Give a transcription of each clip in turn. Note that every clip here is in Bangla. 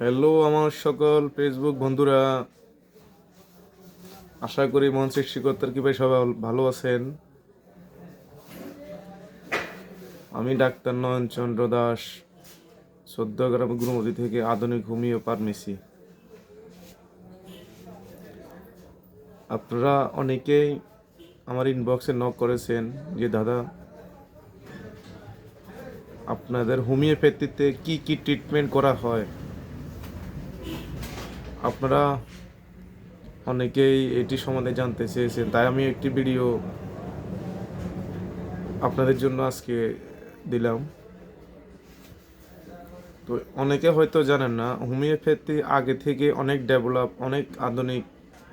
হ্যালো আমার সকল ফেসবুক বন্ধুরা, আশা করি মন সৃষ্টিকর্তার কৃপায় সবাই ভালো আছেন। আমি ডাক্তার নয়নচন্দ্র দাস, সদ্যগ্রাম গুরুমতি থেকে আধুনিক হোমিও ফার্মেসি। আপনারা অনেকেই আমার ইনবক্সে নক করেছেন যে দাদা, আপনাদের হোমিওপ্যাথিতে কি কি ট্রিটমেন্ট করা হয়। আপনারা অনেকেই এটি সম্বন্ধে জানতে চেয়েছেন, তাই আমি একটি ভিডিও আপনাদের জন্য আজকে দিলাম। তো অনেকে হয়তো জানেন না, হোমিওপ্যাথি আগে থেকে অনেক ডেভেলপ, অনেক আধুনিক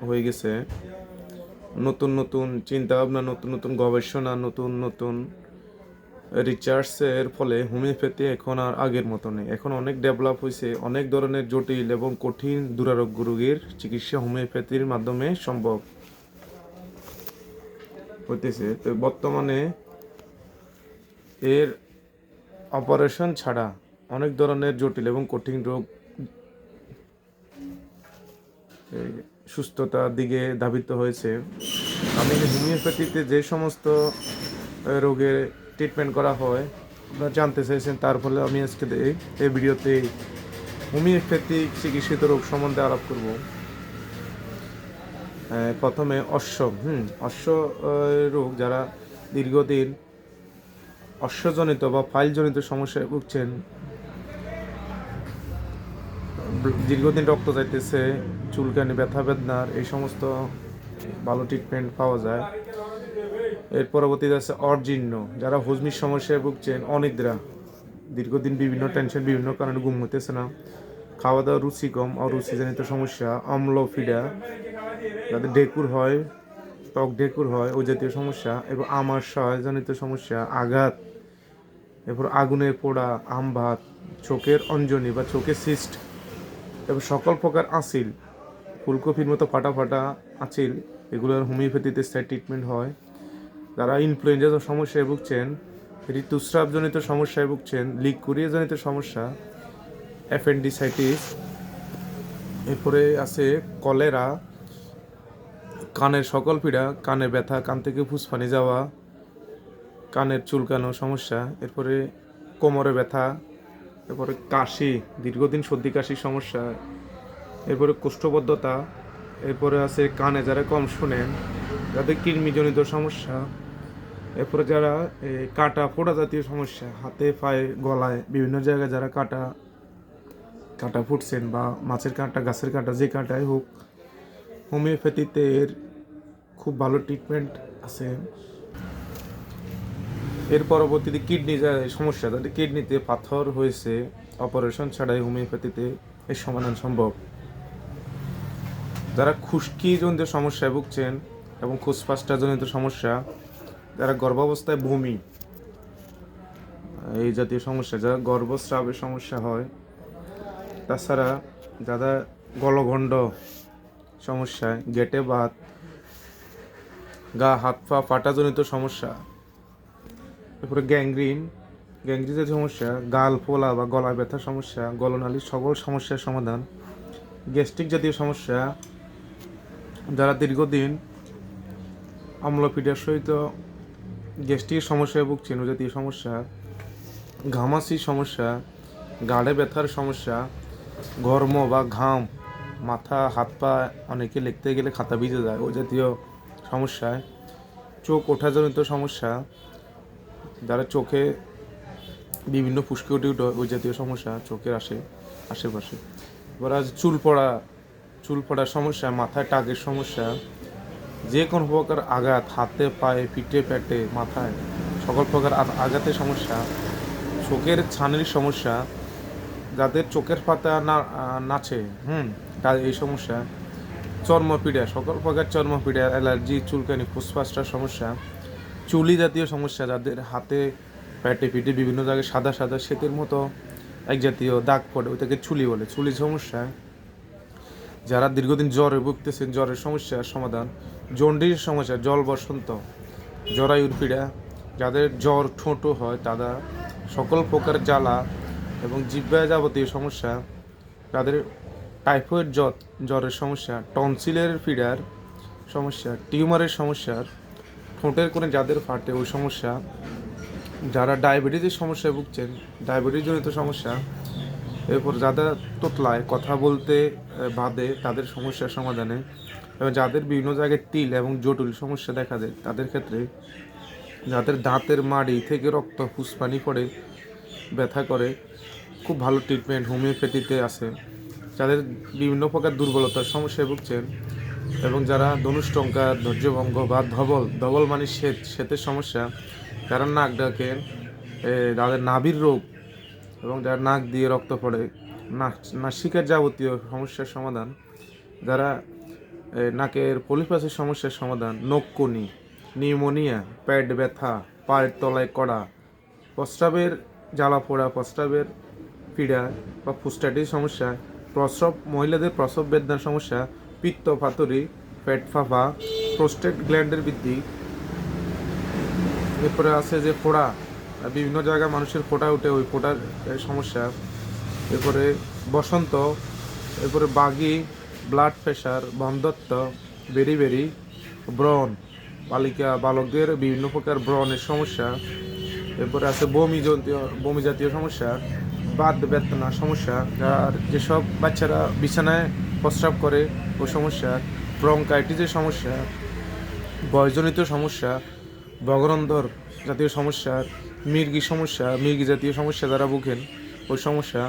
হয়ে গেছে। নতুন নতুন চিন্তাভাবনা, নতুন নতুন গবেষণা, নতুন নতুন রিসার্চের ফলে হোমিওপ্যাথি এখন আর আগের মতো নেই। এখন অনেক ডেভেলপ হয়েছে। অনেক ধরনের জটিল এবং কঠিন দুরারোগ্য রোগের চিকিৎসা হোমিওপ্যাথির মাধ্যমে সম্ভব হইতেছে। তো বর্তমানে এর অপারেশন ছাড়া অনেক ধরনের জটিল এবং কঠিন রোগ সুস্থতার দিকে ধাবিত হয়েছে। আমি হোমিওপ্যাথিতে যে সমস্ত রোগের ট্রিটমেন্ট করা হয় আপনারা জানতে চাইছেন, তার ফলে আমি আজকে এই ভিডিওতে হোমিওপ্যাথিক চিকিৎসিত রোগ সম্বন্ধে আলাপ করব। প্রথমে অশ্ব রোগ, যারা দীর্ঘদিন অশ্বজনিত বা ফাইলজনিত সমস্যায় ভুগছেন, দীর্ঘদিন রক্ত যাইতেছে, চুলকানি, ব্যথা বেদনার, এই সমস্ত ভালো ট্রিটমেন্ট পাওয়া যায়। এর পরবর্তীতে আছে অর্জিন্য, যারা হজমির সমস্যায় ভুগছেন, অনিদ্রা, দীর্ঘদিন বিভিন্ন টেনশন, বিভিন্ন কারণে ঘুম হইতেছে না, খাওয়া দাওয়া রুচি কম, অরুচিজনিত সমস্যা, অম্লপিডা, যাদের ডেকুর হয়, ত্বক ডেকুর হয়, ওই জাতীয় সমস্যা, এবং আমাশয়জনিত সমস্যা, আঘাত, এরপর আগুনের পোড়া, আমভাত, চোখের অঞ্জনি বা চোখের সিস্ট, এবং সকল প্রকার আঁচিল, ফুলকপির মতো ফাটা ফাটা আঁচিল, এগুলোর হোমিওপ্যাথিতে স্থায়ী ট্রিটমেন্ট হয়। যারা ইনফ্লুয়েঞ্জা সমস্যায় ভুগছেন, ঋতুস্রাবজনিত সমস্যায় ভুগছেন, লিকুরিয়াজনিত সমস্যা, অ্যাপেন্ডিসাইটিস, এরপরে আছে কলেরা, কানের সকল পীড়া, কানে ব্যথা, কান থেকে ফুসফানি যাওয়া, কানের চুলকানো সমস্যা, এরপরে কোমরে ব্যথা, এরপরে কাশি, দীর্ঘদিন সর্দি কাশির সমস্যা, এরপরে কোষ্ঠবদ্ধতা, এরপরে আছে কানে যারা কম শোনেন, যাদের কৃমিজনিত সমস্যা, এরপরে যারা কাটা ফোড়া জাতীয় সমস্যা, হাতে পায়ে গলায় বিভিন্ন জায়গায় যারা কাটা কাটা ফুটছেন, বা মাছের কাঁটা, গাছের কাঁটা, যে কাঁটাই হোক, হোমিওপ্যাথিতে এর খুব ভালো ট্রিটমেন্ট আছে। এর পরবর্তীতে কিডনি সমস্যা, যাদের কিডনিতে পাথর হয়েছে, অপারেশন ছাড়াই হোমিওপ্যাথিতে এর সমাধান সম্ভব। যারা খুশকিজনিত সমস্যায় ভুগছেন এবং ফুসফাসজনিত সমস্যা, যারা গর্ভাবস্থায় বমি, এই জাতীয় সমস্যা, যারা গর্ভস্রাবের সমস্যা হয়, তাছাড়া যারা গলগণ্ড সমস্যায়, গেটে বাত, গা হাত পা ফাটাজনিত সমস্যা, এরপরে গ্যাংগ্রিনের সমস্যা, গাল ফোলা বা গলা ব্যথার সমস্যা, গলনালীর সকল সমস্যার সমাধান, গ্যাস্ট্রিক জাতীয় সমস্যা, যারা দীর্ঘদিন অম্লপিডার সহিত গ্যাস্ট্রিক সমস্যায় ভুগছেন, ও জাতীয় সমস্যা, ঘামাচির সমস্যা, গাড়ে ব্যথার সমস্যা, ঘর্ম বা ঘাম, মাথা হাত পা অনেকে লিখতে গেলে খাতা ভিজে যায়, ওই জাতীয় সমস্যায়, চোখ ওঠাজনিত সমস্যা, যারা চোখে বিভিন্ন ফুসকে উঠে ওই জাতীয় সমস্যা, চোখের আশেপাশে, এবার আজ চুল পড়ার সমস্যা, মাথায় টাকের সমস্যা, যে কোনো প্রকার আঘাত, হাতে পায়ে পিঠে পেটে মাথায় সকল প্রকার আঘাতের সমস্যা, চোখের ছানির সমস্যা, যাদের চোখের পাতা নাচে, তার এই সমস্যা, চর্মপীড়া, সকল প্রকার চর্মপীড়া, অ্যালার্জি, চুলকানি, ফুসফাসটার সমস্যা, চুলি জাতীয় সমস্যা, যাদের হাতে পেটে পিঠে বিভিন্ন জায়গায় সাদা সাদা শ্বেতের মতো এক জাতীয় দাগ পড়ে, ওইটাকে চুলি বলে, চুলি সমস্যা, যারা দীর্ঘদিন জ্বরে ভুগতেছেন, জ্বরের সমস্যার সমাধান, জন্ডিস সমস্যা, জল বসন্ত, জরায়ুর পীড়া, যাদের জ্বর ঠোঁটো হয়, তারা সকল প্রকার জ্বালা এবং জিহ্বায় যাবতীয় সমস্যা, যাদের টাইফয়েড জ্বরের সমস্যা, টনসিলের পীড়ার সমস্যা, টিউমারের সমস্যা, ঠোঁটের কোণে যাদের ফাটে ওই সমস্যা, যারা ডায়াবেটিসের সমস্যায় ভুগছেন, ডায়াবেটিসজনিত সমস্যা, এরপর যাদের তোতলায় কথা বলতে বাদে তাদের সমস্যার সমাধানে, এবং যাদের বিভিন্ন জায়গায় তিল এবং জটিল সমস্যা দেখা দেয় তাদের ক্ষেত্রে, যাদের দাঁতের মাড়ি থেকে রক্ত ফুসপানি পড়ে ব্যথা করে, খুব ভালো ট্রিটমেন্ট হোমিওপ্যাথিতে আছে। যাদের বিভিন্ন প্রকার দুর্বলতার সমস্যায় ভুগছেন এবং যারা ধনুষ্টঙ্কা, ধৈর্যভঙ্গ বা ধবল মানে শ্বেতের সমস্যা, যারা নাক ডাকেন, যাদের নাভির রোগ এবং যারা নাক দিয়ে রক্ত পড়ে, নাসিকার যাবতীয় সমস্যার সমাধান, যারা নাকের পলিপাসের সমস্যার সমাধান, নখকুনি, নিউমোনিয়া, পেট ব্যথা, পায়ের তলায় কড়া, প্রস্রাবের জ্বালা পোড়া, প্রস্রাবের পীড়া বা প্রস্টাটিস সমস্যা, মহিলাদের প্রসব বেদনার সমস্যা, পিত্ত পাথরি, পেট ফাঁপা, প্রোস্টেট গ্ল্যান্ডের বৃদ্ধি, এরপরে আছে যে ফোড়া, বিভিন্ন জায়গায় মানুষের ফোঁটা উঠে ওই ফোঁটার সমস্যা, এরপরে বসন্ত, এরপরে বাগি, ব্লাড প্রেশার, বন্ধ্যত্ব, বেরি, ব্রণ, বালকদের বিভিন্ন প্রকার ব্রণের সমস্যা, এরপরে আছে বমি জাতীয় সমস্যা, বাত বেদনা সমস্যা, আর যেসব বাচ্চারা বিছানায় প্রস্রাব করে ওই সমস্যা, ব্রঙ্কাইটিসের সমস্যা, বয়সজনিত সমস্যা, বগরন্ধর জাতীয় সমস্যা, মির্গি জাতীয় সমস্যা যারা ভুগেন ওই সমস্যা,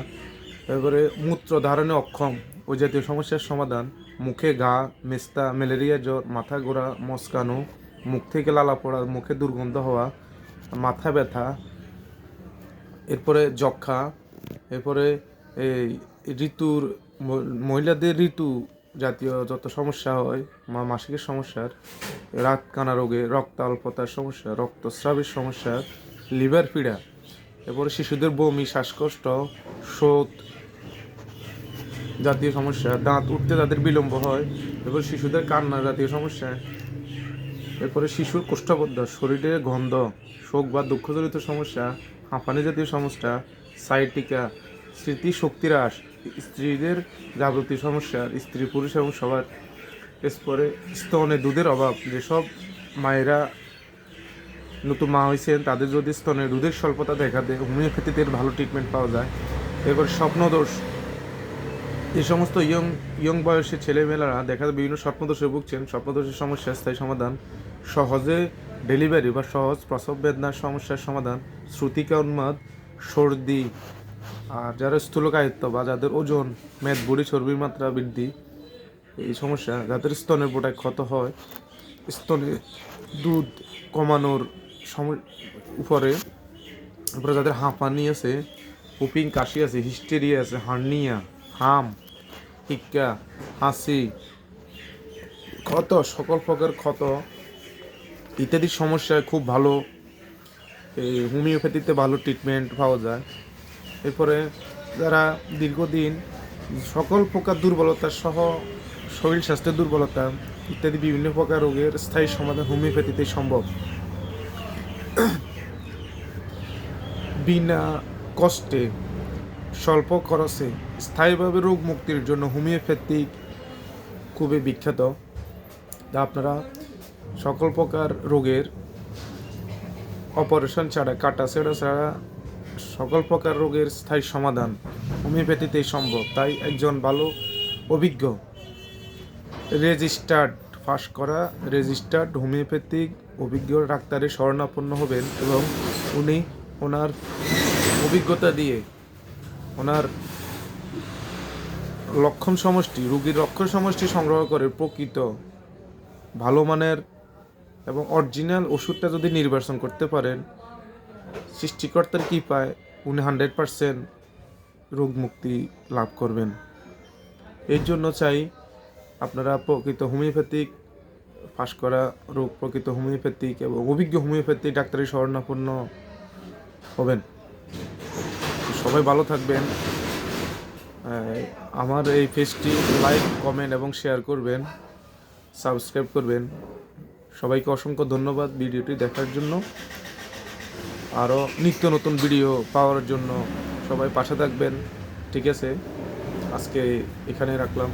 এরপরে মূত্র ধারণে অক্ষম ওই জাতীয় সমস্যার সমাধান, মুখে ঘা, মেস্তা, ম্যালেরিয়া জ্বর, মাথা ঘোরা, মস্কানো, মুখ থেকে লালা পড়া, মুখে দুর্গন্ধ হওয়া, মাথা ব্যথা, এরপরে যক্ষা, এরপরে এই মহিলাদের ঋতু জাতীয় যত সমস্যা হয়, মাসিকের সমস্যার, রাত কানা রোগে, রক্ত অল্পতার সমস্যা, রক্তস্রাবের সমস্যা, লিভার পীড়া, এরপরে শিশুদের বমি, শ্বাসকষ্ট, শোথ জাতীয় সমস্যা, দাঁত উঠতে তাদের বিলম্ব হয়, এরপর শিশুদের কান্না জাতীয় সমস্যা, এরপরে শিশুর কোষ্ঠবদ্ধ, শরীরে গন্ধ, শোক বা দুঃখজনিত সমস্যা, হাঁপানি জাতীয় সমস্যা, সাইটিকা, স্মৃতি শক্তি হ্রাস, স্ত্রীদের যাবতীয় সমস্যা, স্ত্রী পুরুষ এবং সবার, এরপরে স্তনে দুধের অভাব, যেসব মায়েরা নতুন মা হয়েছেন তাদের যদি স্তনে দুধের স্বল্পতা দেখা দেয়, হোমিওপ্যাথিতে ভালো ট্রিটমেন্ট পাওয়া যায়। এরপর স্বপ্নদোষ, এই সমস্ত ইয়ং বয়সী ছেলেমেয়েরা দেখা যায় বিভিন্ন স্বপ্নদোষে ভুগছেন, স্বপ্নদোষের সমস্যা স্থায়ী সমাধান, সহজে ডেলিভারি বা সহজ প্রসব বেদনার সমস্যার সমাধান, শ্রুতিকা উন্মাদ, সর্দি, আর যারা স্থূলকায়িত্ব বা যাদের ওজন, মেদ, বুড়ি, চর্বির মাত্রা বৃদ্ধি, এই সমস্যা, যাদের স্তনের বোটায় ক্ষত হয়, স্তনে দুধ কমানোর উপরে যাদের হাঁপানি আছে, পুপিং, কাশি আছে, হিস্টেরিয়া আছে, হার্নিয়া, হাম, হিক্কা, হাসি, ক্ষত, সকল প্রকার ক্ষত ইত্যাদি সমস্যায় খুব ভালো এই হোমিওপ্যাথিতে ভালো ট্রিটমেন্ট পাওয়া যায়। এরপরে যারা দীর্ঘদিন সকল প্রকার দুর্বলতা সহ শরীর স্বাস্থ্যের দুর্বলতা ইত্যাদি বিভিন্ন প্রকার রোগের স্থায়ী সমাধান হোমিওপ্যাথিতে সম্ভব। বিনা কষ্টে স্বল্প খরচে স্থায়ীভাবে রোগ মুক্তির জন্য হোমিওপ্যাথি খুবই বিখ্যাত। তা আপনারা সকল প্রকার রোগের অপারেশন ছাড়া, কাটাছেঁড়া ছাড়া সকল প্রকার রোগের স্থায়ী সমাধান হোমিওপ্যাথিতেই সম্ভব। তাই একজন ভালো অভিজ্ঞ রেজিস্টার্ড হোমিওপ্যাথিক অভিজ্ঞ ডাক্তারের শরণাপন্ন হবেন এবং উনি ওনার অভিজ্ঞতা দিয়ে ওনার রোগীর লক্ষণ সমষ্টি সংগ্রহ করে প্রকৃত ভালো মানের এবং অরিজিনাল ওষুধটা যদি নির্বাচন করতে পারেন, সৃষ্টিকর্তার কৃপায় উনি 100% রোগ মুক্তি লাভ করবেন। এর জন্য চাই আপনারা প্রকৃত হোমিওপ্যাথিক পাশ করা প্রকৃত হোমিওপ্যাথিক এবং অভিজ্ঞ হোমিওপ্যাথিক ডাক্তারের শরণাপন্ন হবেন। সবাই ভালো থাকবেন। আমার এই পেজটি লাইক, কমেন্ট এবং শেয়ার করবেন, সাবস্ক্রাইব করবেন। সবাইকে অসংখ্য ধন্যবাদ ভিডিওটি দেখার জন্য। আরও নিত্য নতুন ভিডিও পাওয়ার জন্য সবাই পাশে থাকবেন। ঠিক আছে, আজকে এখানে রাখলাম।